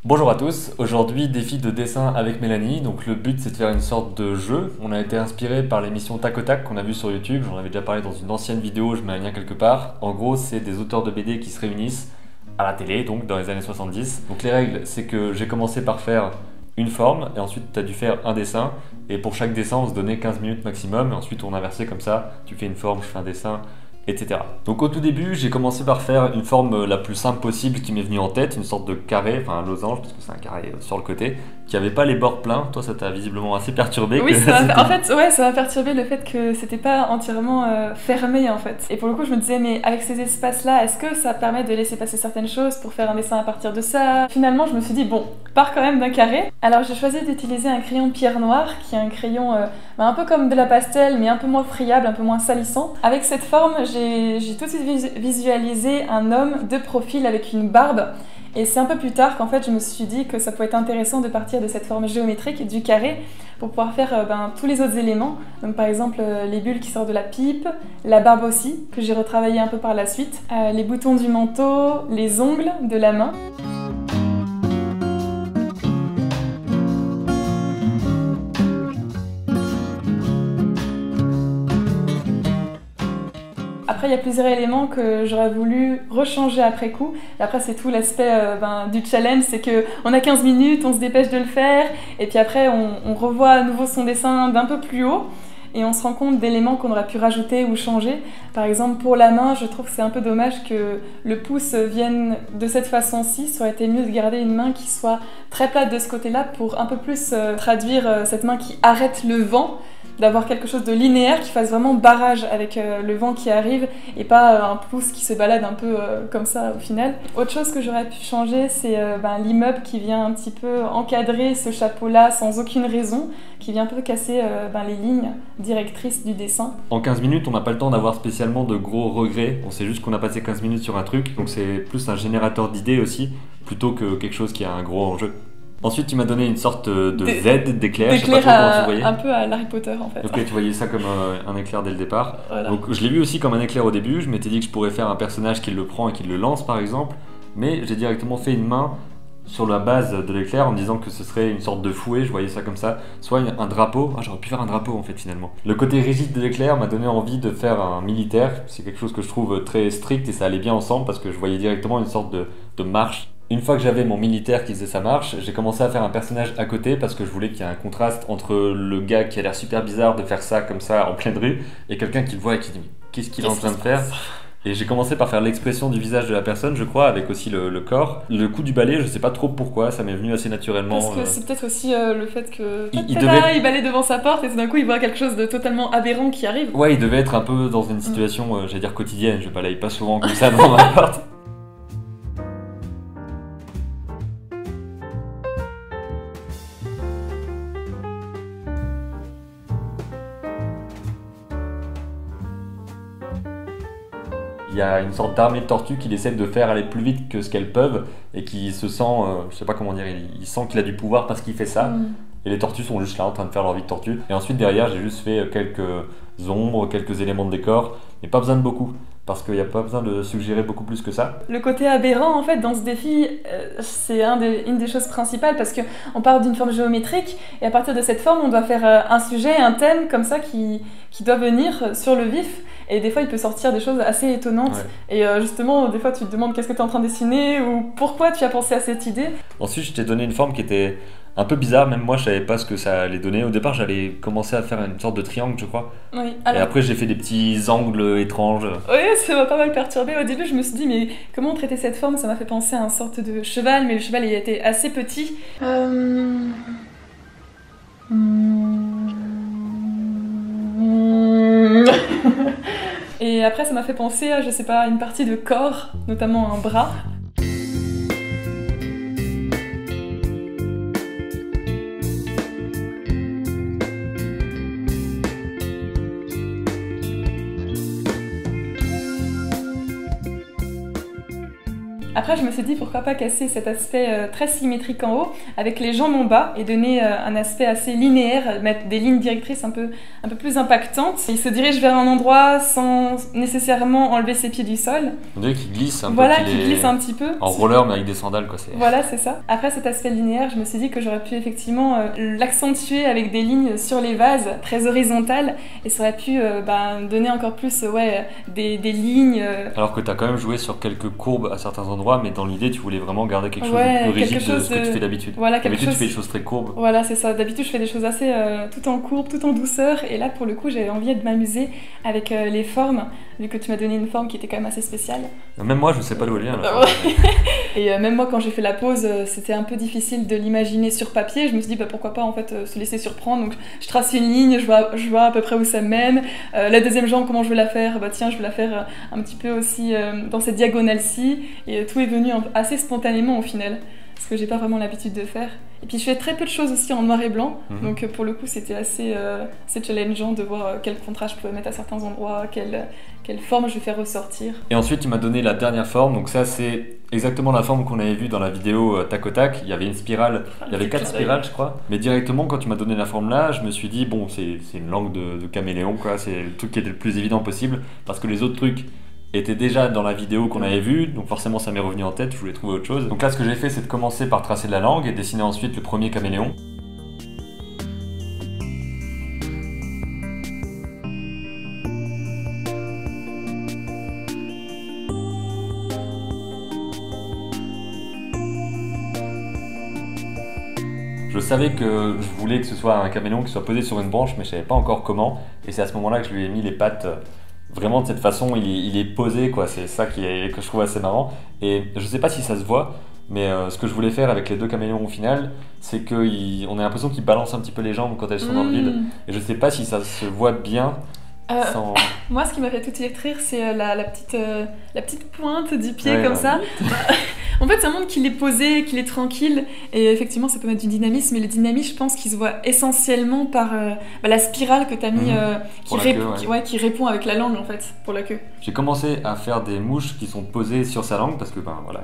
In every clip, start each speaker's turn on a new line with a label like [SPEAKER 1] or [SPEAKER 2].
[SPEAKER 1] Bonjour à tous, aujourd'hui défi de dessin avec Mélanie, donc le but c'est de faire une sorte de jeu. On a été inspiré par l'émission Tac au Tac qu'on a vu sur YouTube, j'en avais déjà parlé dans une ancienne vidéo, je mets un lien quelque part. En gros c'est des auteurs de BD qui se réunissent à la télé, donc dans les années 70. Donc les règles c'est que j'ai commencé par faire une forme et ensuite tu as dû faire un dessin et pour chaque dessin on se donnait 15 minutes maximum et ensuite on inversait comme ça, tu fais une forme, je fais un dessin, etc. Donc au tout début, j'ai commencé par faire une forme la plus simple possible qui m'est venue en tête, une sorte de carré, enfin un losange, parce que c'est un carré sur le côté, qui avait pas les bords pleins. Toi, ça t'a visiblement assez perturbé.
[SPEAKER 2] Oui, en fait, ouais, ça m'a perturbé le fait que c'était pas entièrement fermé en fait. Et pour le coup, je me disais, mais avec ces espaces-là, est-ce que ça permet de laisser passer certaines choses pour faire un dessin à partir de ça? Finalement, je me suis dit, bon, pars quand même d'un carré. Alors j'ai choisi d'utiliser un crayon pierre noire, qui est un crayon un peu comme de la pastel, mais un peu moins friable, un peu moins salissant. Avec cette forme, j'ai tout de suite visualisé un homme de profil avec une barbe. Et c'est un peu plus tard qu'en fait je me suis dit que ça pouvait être intéressant de partir de cette forme géométrique du carré pour pouvoir faire tous les autres éléments. Donc par exemple les bulles qui sortent de la pipe, la barbe aussi, que j'ai retravaillé un peu par la suite, les boutons du manteau, les ongles de la main. Après, il y a plusieurs éléments que j'aurais voulu rechanger après coup. Et après, c'est tout l'aspect du challenge, c'est qu'on a 15 minutes, on se dépêche de le faire, et puis après, on revoit à nouveau son dessin d'un peu plus haut, et on se rend compte d'éléments qu'on aurait pu rajouter ou changer. Par exemple, pour la main, je trouve que c'est un peu dommage que le pouce vienne de cette façon-ci. Ça aurait été mieux de garder une main qui soit très plate de ce côté-là pour un peu plus traduire cette main qui arrête le vent, d'avoir quelque chose de linéaire qui fasse vraiment barrage avec le vent qui arrive et pas un pouce qui se balade un peu comme ça au final. Autre chose que j'aurais pu changer, c'est l'immeuble qui vient un petit peu encadrer ce chapeau-là sans aucune raison, qui vient un peu casser les lignes directrices du dessin.
[SPEAKER 1] En 15 minutes, on n'a pas le temps d'avoir spécialement de gros regrets, on sait juste qu'on a passé 15 minutes sur un truc, donc c'est plus un générateur d'idées aussi, plutôt que quelque chose qui a un gros enjeu. Ensuite, tu m'as donné une sorte de Z d'éclair, je sais pas trop comment tu voyais.
[SPEAKER 2] Un peu à l'Harry Potter en fait.
[SPEAKER 1] Ok, tu voyais ça comme un éclair dès le départ.
[SPEAKER 2] Voilà.
[SPEAKER 1] Donc je l'ai vu aussi comme un éclair au début, je m'étais dit que je pourrais faire un personnage qui le prend et qui le lance par exemple, mais j'ai directement fait une main sur la base de l'éclair en me disant que ce serait une sorte de fouet, je voyais ça comme ça, soit un drapeau. Ah, j'aurais pu faire un drapeau en fait finalement. Le côté rigide de l'éclair m'a donné envie de faire un militaire, c'est quelque chose que je trouve très strict et ça allait bien ensemble parce que je voyais directement une sorte de marche. Une fois que j'avais mon militaire qui faisait sa marche, j'ai commencé à faire un personnage à côté parce que je voulais qu'il y ait un contraste entre le gars qui a l'air super bizarre de faire ça comme ça en pleine rue et quelqu'un qui le voit et qui dit mais qu'est-ce qu'il est en train de faire? Et j'ai commencé par faire l'expression du visage de la personne, je crois, avec aussi le corps. Le coup du balai, je sais pas trop pourquoi, ça m'est venu assez naturellement.
[SPEAKER 2] Parce que c'est peut-être aussi le fait que il balait devant sa porte et tout d'un coup il voit quelque chose de totalement aberrant qui arrive.
[SPEAKER 1] Ouais, il devait être un peu dans une situation, j'allais dire quotidienne, je balaye pas souvent comme ça devant ma porte. Il y a une sorte d'armée de tortues qu'il essaie de faire aller plus vite que ce qu'elles peuvent et qui se sent, je sais pas comment dire, il sent qu'il a du pouvoir parce qu'il fait ça. Et les tortues sont juste là en train de faire leur vie de tortue. Et ensuite derrière j'ai juste fait quelques ombres, quelques éléments de décor, mais pas besoin de beaucoup. Parce qu'il n'y a pas besoin de suggérer beaucoup plus que ça.
[SPEAKER 2] Le côté aberrant en fait dans ce défi, c'est une des choses principales parce qu'on part d'une forme géométrique et à partir de cette forme on doit faire un sujet, un thème comme ça qui doit venir sur le vif. Et des fois il peut sortir des choses assez étonnantes. Ouais. Et justement des fois tu te demandes qu'est-ce que tu es en train de dessiner ou pourquoi tu as pensé à cette idée.
[SPEAKER 1] Ensuite je t'ai donné une forme qui était un peu bizarre, même moi je savais pas ce que ça allait donner. Au départ j'allais commencer à faire une sorte de triangle je crois.
[SPEAKER 2] Oui,
[SPEAKER 1] alors... Et après j'ai fait des petits angles étranges.
[SPEAKER 2] Oui, ça m'a pas mal perturbé. Au début je me suis dit mais comment traiter cette forme? Ça m'a fait penser à une sorte de cheval, mais le cheval il était assez petit. Et après ça m'a fait penser à, je sais pas, une partie de corps, notamment un bras. Après, je me suis dit pourquoi pas casser cet aspect très symétrique en haut avec les jambes en bas et donner un aspect assez linéaire, mettre des lignes directrices un peu plus impactantes. Il se dirige vers un endroit sans nécessairement enlever ses pieds du sol.
[SPEAKER 1] On dirait qu'il glisse un peu.
[SPEAKER 2] Voilà, qu'il glisse un petit peu.
[SPEAKER 1] En roller mais avec des sandales quoi.
[SPEAKER 2] Voilà, c'est ça. Après cet aspect linéaire, je me suis dit que j'aurais pu effectivement l'accentuer avec des lignes sur les vases très horizontales et ça aurait pu donner encore plus des lignes.
[SPEAKER 1] Alors que tu as quand même joué sur quelques courbes à certains endroits, mais dans l'idée tu voulais vraiment garder quelque chose de plus rigide de ce que tu fais d'habitude.
[SPEAKER 2] Voilà,
[SPEAKER 1] d'habitude tu fais des choses très courbes.
[SPEAKER 2] Voilà, c'est ça. D'habitude je fais des choses assez tout en courbe, tout en douceur et là pour le coup j'avais envie de m'amuser avec les formes, vu que tu m'as donné une forme qui était quand même assez spéciale.
[SPEAKER 1] Même moi je sais pas d'où elle vient.
[SPEAKER 2] Et même moi quand j'ai fait la pose, c'était un peu difficile de l'imaginer sur papier. Je me suis dit pourquoi pas en fait se laisser surprendre. Donc je trace une ligne, je vois à peu près où ça mène. La deuxième jambe, comment je vais la faire? Tiens, je vais la faire un petit peu aussi dans cette diagonale-ci. Et tout est venu assez spontanément au final, ce que j'ai pas vraiment l'habitude de faire. Et puis je fais très peu de choses aussi en noir et blanc, donc pour le coup c'était assez challengeant de voir quel contraste je pouvais mettre à certains endroits, quelle forme je vais faire ressortir.
[SPEAKER 1] Et ensuite tu m'as donné la dernière forme, donc ça c'est exactement la forme qu'on avait vue dans la vidéo tac au tac. Il y avait une spirale, il y avait 4 spirales je crois, mais directement quand tu m'as donné la forme là, je me suis dit bon c'est une langue de caméléon quoi, c'est le truc qui était le plus évident possible, parce que les autres trucs était déjà dans la vidéo qu'on avait vue, donc forcément ça m'est revenu en tête, je voulais trouver autre chose. Donc là ce que j'ai fait c'est de commencer par tracer la langue et dessiner ensuite le premier caméléon. Je savais que je voulais que ce soit un caméléon qui soit posé sur une branche, mais je savais pas encore comment, et c'est à ce moment-là que je lui ai mis les pattes. Vraiment de cette façon, il est posé quoi, c'est ça que je trouve assez marrant. Et je sais pas si ça se voit, mais ce que je voulais faire avec les deux caméléons au final, c'est qu'on a l'impression qu'ils balancent un petit peu les jambes quand elles sont dans le vide. Et je sais pas si ça se voit bien.
[SPEAKER 2] Moi, ce qui m'a fait tout de suite rire, c'est la petite pointe du pied comme ça. En fait, ça montre qu'il est posé, qu'il est tranquille. Et effectivement, ça peut mettre du dynamisme. Mais le dynamisme, je pense qu'il se voit essentiellement par la spirale que tu as mis, qui répond avec la langue, en fait, pour la queue.
[SPEAKER 1] J'ai commencé à faire des mouches qui sont posées sur sa langue, parce que voilà,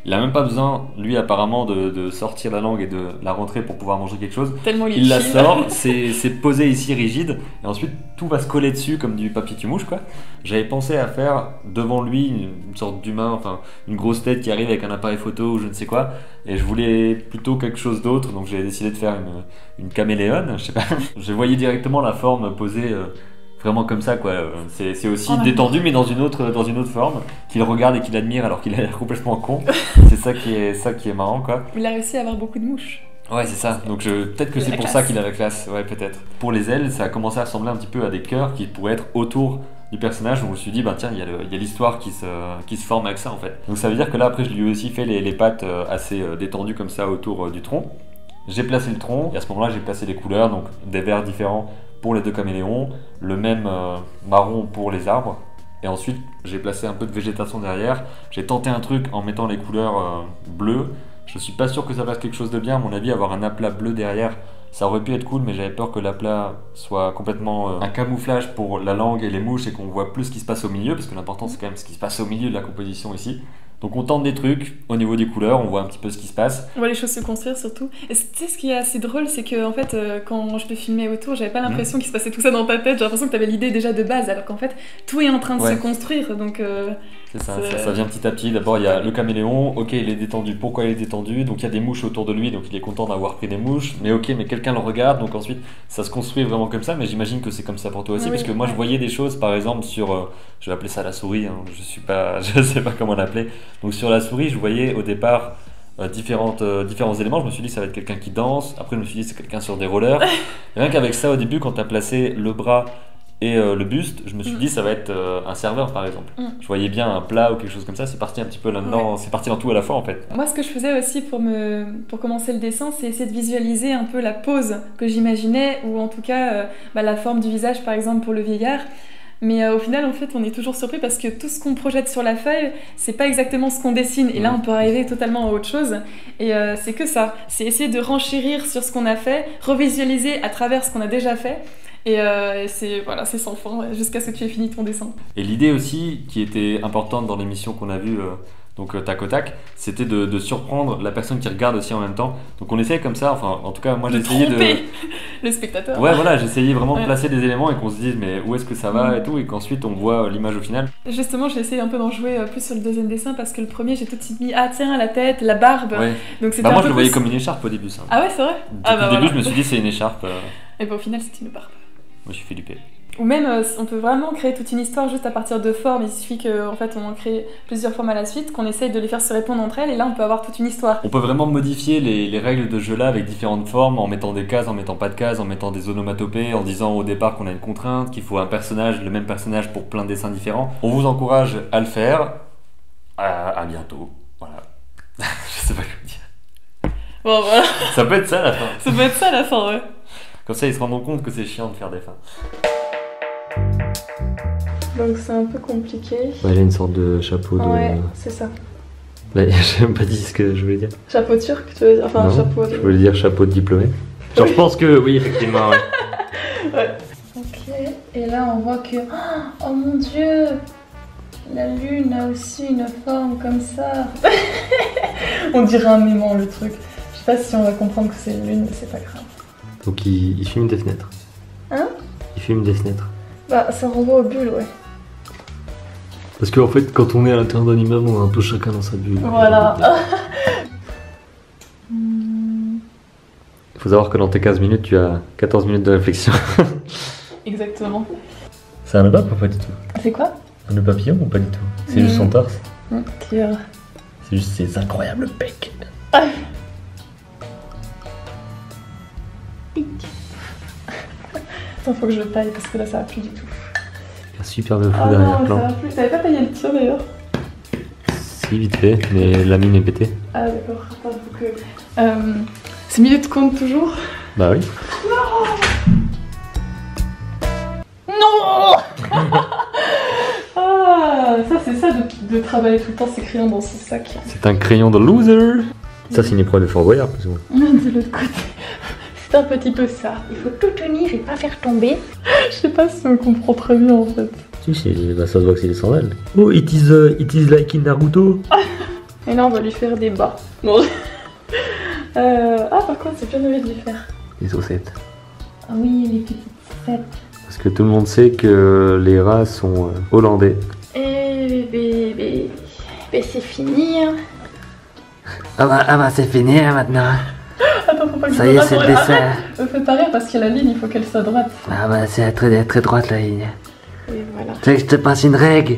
[SPEAKER 1] il a même pas besoin, lui, apparemment, de sortir la langue et de la rentrer pour pouvoir manger quelque chose.
[SPEAKER 2] Tellement
[SPEAKER 1] il la sort, c'est posé ici, rigide. Et ensuite, tout va se coller dessus comme du papier mouche quoi. J'avais pensé à faire devant lui une sorte d'humain, enfin une grosse tête qui arrive avec un appareil photo ou je ne sais quoi, et je voulais plutôt quelque chose d'autre, donc j'ai décidé de faire une caméléone, je sais pas. Je voyais directement la forme posée vraiment comme ça quoi. C'est aussi détendu mais dans une autre forme, qu'il regarde et qu'il admire alors qu'il a l'air complètement con. C'est ça qui est marrant quoi.
[SPEAKER 2] Il a réussi à avoir beaucoup de mouches.
[SPEAKER 1] Ouais, c'est ça. Donc peut-être que c'est pour ça qu'il a la classe. Ouais, peut-être. Pour les ailes, ça a commencé à ressembler un petit peu à des cœurs qui pourraient être autour du personnage. Donc je me suis dit, tiens, il y a l'histoire qui se forme avec ça en fait. Donc ça veut dire que là, après, je lui ai aussi fait les pattes assez détendues comme ça autour du tronc. J'ai placé le tronc et à ce moment-là, j'ai placé les couleurs, donc des verts différents pour les deux caméléons, le même marron pour les arbres. Et ensuite, j'ai placé un peu de végétation derrière. J'ai tenté un truc en mettant les couleurs bleues. Je suis pas sûr que ça fasse quelque chose de bien, à mon avis, avoir un aplat bleu derrière, ça aurait pu être cool, mais j'avais peur que l'aplat soit complètement un camouflage pour la langue et les mouches et qu'on voit plus ce qui se passe au milieu, parce que l'important c'est quand même ce qui se passe au milieu de la composition ici. Donc on tente des trucs au niveau des couleurs, on voit un petit peu ce qui se passe.
[SPEAKER 2] On voit les choses se construire surtout. Et tu sais ce qui est assez drôle, c'est que en fait, quand je te filmais autour, j'avais pas l'impression qu'il se passait tout ça dans ta tête. J'ai l'impression que t'avais l'idée déjà de base, alors qu'en fait, tout est en train de se construire. Donc
[SPEAKER 1] c'est ça, ça vient petit à petit. D'abord il y a le caméléon, ok il est détendu, pourquoi il est détendu? Donc il y a des mouches autour de lui, donc il est content d'avoir pris des mouches. Mais ok, mais quelqu'un le regarde, donc ensuite ça se construit vraiment comme ça. Mais j'imagine que c'est comme ça pour toi aussi, parce que moi je voyais des choses, par exemple sur, je vais appeler ça la souris, hein, je sais pas comment l'appeler. Donc sur la souris, je voyais au départ différents éléments. Je me suis dit ça va être quelqu'un qui danse. Après je me suis dit c'est quelqu'un sur des rollers. Rien qu'avec ça au début, quand tu as placé le bras et le buste, je me suis dit ça va être un serveur par exemple. Je voyais bien un plat ou quelque chose comme ça. C'est parti un petit peu là-dedans. C'est parti dans tout à la fois en fait.
[SPEAKER 2] Moi ce que je faisais aussi pour commencer le dessin, c'est essayer de visualiser un peu la pose que j'imaginais, ou en tout cas la forme du visage par exemple pour le vieillard. Mais au final, en fait, on est toujours surpris parce que tout ce qu'on projette sur la feuille, c'est pas exactement ce qu'on dessine. Et là, on peut arriver totalement à autre chose. Et c'est que ça. C'est essayer de renchérir sur ce qu'on a fait, revisualiser à travers ce qu'on a déjà fait. Et c'est sans fin jusqu'à ce que tu aies fini ton dessin.
[SPEAKER 1] Et l'idée aussi, qui était importante dans l'émission qu'on a vue donc tac au tac, c'était de surprendre la personne qui regarde aussi en même temps. Donc on essayait comme ça, enfin en tout cas moi j'essayais
[SPEAKER 2] tromper le spectateur.
[SPEAKER 1] Ouais voilà, j'essayais vraiment de
[SPEAKER 2] Ouais.
[SPEAKER 1] placer des éléments et qu'on se dise mais où est-ce que ça va et tout, et qu'ensuite on voit l'image au final.
[SPEAKER 2] Justement, j'ai essayé un peu d'en jouer plus sur le deuxième dessin parce que le premier, j'ai tout de suite mis ah tiens, la tête, la barbe.
[SPEAKER 1] Ouais.
[SPEAKER 2] Donc c'était
[SPEAKER 1] Bah
[SPEAKER 2] un
[SPEAKER 1] moi
[SPEAKER 2] peu
[SPEAKER 1] je le voyais
[SPEAKER 2] plus-
[SPEAKER 1] comme une écharpe au début ça.
[SPEAKER 2] Ah ouais, c'est vrai.
[SPEAKER 1] Depuis
[SPEAKER 2] Ah bah
[SPEAKER 1] le début
[SPEAKER 2] voilà.
[SPEAKER 1] je me suis dit c'est une écharpe,
[SPEAKER 2] Et bah, au final, c'est une barbe.
[SPEAKER 1] moi je suis Philippe.
[SPEAKER 2] Ou même, on peut vraiment créer toute une histoire juste à partir de formes. Il suffit qu'en fait, on en crée plusieurs formes à la suite, qu'on essaye de les faire se répondre entre elles, et là, on peut avoir toute une histoire.
[SPEAKER 1] On peut vraiment modifier les règles de jeu là avec différentes formes, en mettant des cases, en mettant pas de cases, en mettant des onomatopées, en disant au départ qu'on a une contrainte, qu'il faut un personnage, le même personnage pour plein de dessins différents. On vous encourage à le faire. À bientôt. Voilà. Je sais pas quoi dire.
[SPEAKER 2] Bon, voilà.
[SPEAKER 1] Ça peut être ça à la fin.
[SPEAKER 2] Ça peut être ça à la fin, ouais.
[SPEAKER 1] Comme ça ils se rendront compte que c'est chiant de faire des fins.
[SPEAKER 2] Donc, c'est un peu compliqué.
[SPEAKER 1] Ouais, j'ai une sorte de chapeau
[SPEAKER 2] Ouais, c'est ça.
[SPEAKER 1] Là, j'ai même pas dit ce que je voulais dire.
[SPEAKER 2] Chapeau turc, tu veux dire. Enfin,
[SPEAKER 1] Non,
[SPEAKER 2] chapeau.
[SPEAKER 1] je voulais dire chapeau de diplômé. Genre, je pense que oui, effectivement, ouais.
[SPEAKER 2] Ouais. Ok, et là, on voit que. Oh mon dieu! La lune a aussi une forme comme ça. On dirait un aimant, le truc. Je sais pas si on va comprendre que c'est une lune, mais c'est pas grave.
[SPEAKER 1] Donc, il fume des fenêtres.
[SPEAKER 2] Hein?
[SPEAKER 1] Il fume des fenêtres.
[SPEAKER 2] Bah, ça renvoie aux bulles, ouais.
[SPEAKER 1] Parce qu'en fait, quand on est à l'intérieur d'un immeuble, on est un peu chacun dans sa bulle.
[SPEAKER 2] Voilà.
[SPEAKER 1] Il faut savoir que dans tes 15 minutes, tu as 14 minutes de réflexion.
[SPEAKER 2] Exactement.
[SPEAKER 1] C'est un nœud papillon ou pas du tout?
[SPEAKER 2] C'est quoi?
[SPEAKER 1] Un nœud papillon ou pas du tout? C'est juste son torse?
[SPEAKER 2] Tu verras.
[SPEAKER 1] C'est juste ses incroyables pecs.
[SPEAKER 2] Attends, faut que je le taille parce que là, ça va plus du tout.
[SPEAKER 1] Un superbe fou
[SPEAKER 2] Ah
[SPEAKER 1] derrière
[SPEAKER 2] non, ça
[SPEAKER 1] plan.
[SPEAKER 2] va plus. T'avais pas taillé le tien d'ailleurs?
[SPEAKER 1] Si, vite fait, mais la mine est pétée.
[SPEAKER 2] Ah d'accord, attends, faut que... c'est minutes compte toujours?
[SPEAKER 1] Bah oui.
[SPEAKER 2] Non. Ah, ça c'est ça de travailler tout le temps ses crayons dans son sac.
[SPEAKER 1] C'est un crayon de loser. Ça, c'est une épreuve de Fort Boyard, plus ou moins.
[SPEAKER 2] De l'autre côté, c'est un petit peu ça. Il faut tout tenir et pas faire tomber. Je sais pas si on comprend très bien en fait.
[SPEAKER 1] Si, bah, ça se voit que c'est des sandales. Oh, it is like in Naruto.
[SPEAKER 2] Et là on va lui faire des bas. Non. Ah par contre c'est bien envie de lui faire.
[SPEAKER 1] Les chaussettes.
[SPEAKER 2] Ah oui, les petites fêtes.
[SPEAKER 1] Parce que tout le monde sait que les rats sont hollandais.
[SPEAKER 2] Eh bébé, c'est fini. Hein.
[SPEAKER 1] Ah bah c'est fini maintenant.
[SPEAKER 2] Attends, faut pas que
[SPEAKER 1] Ça
[SPEAKER 2] je
[SPEAKER 1] y
[SPEAKER 2] me
[SPEAKER 1] est,
[SPEAKER 2] rate.
[SPEAKER 1] c'est le
[SPEAKER 2] Arrête.
[SPEAKER 1] dessert.
[SPEAKER 2] Me fais pas rire parce que la ligne il faut qu'elle soit droite.
[SPEAKER 1] Ah bah c'est très droite la ligne.
[SPEAKER 2] Et voilà.
[SPEAKER 1] Tu veux que je te passe une règle?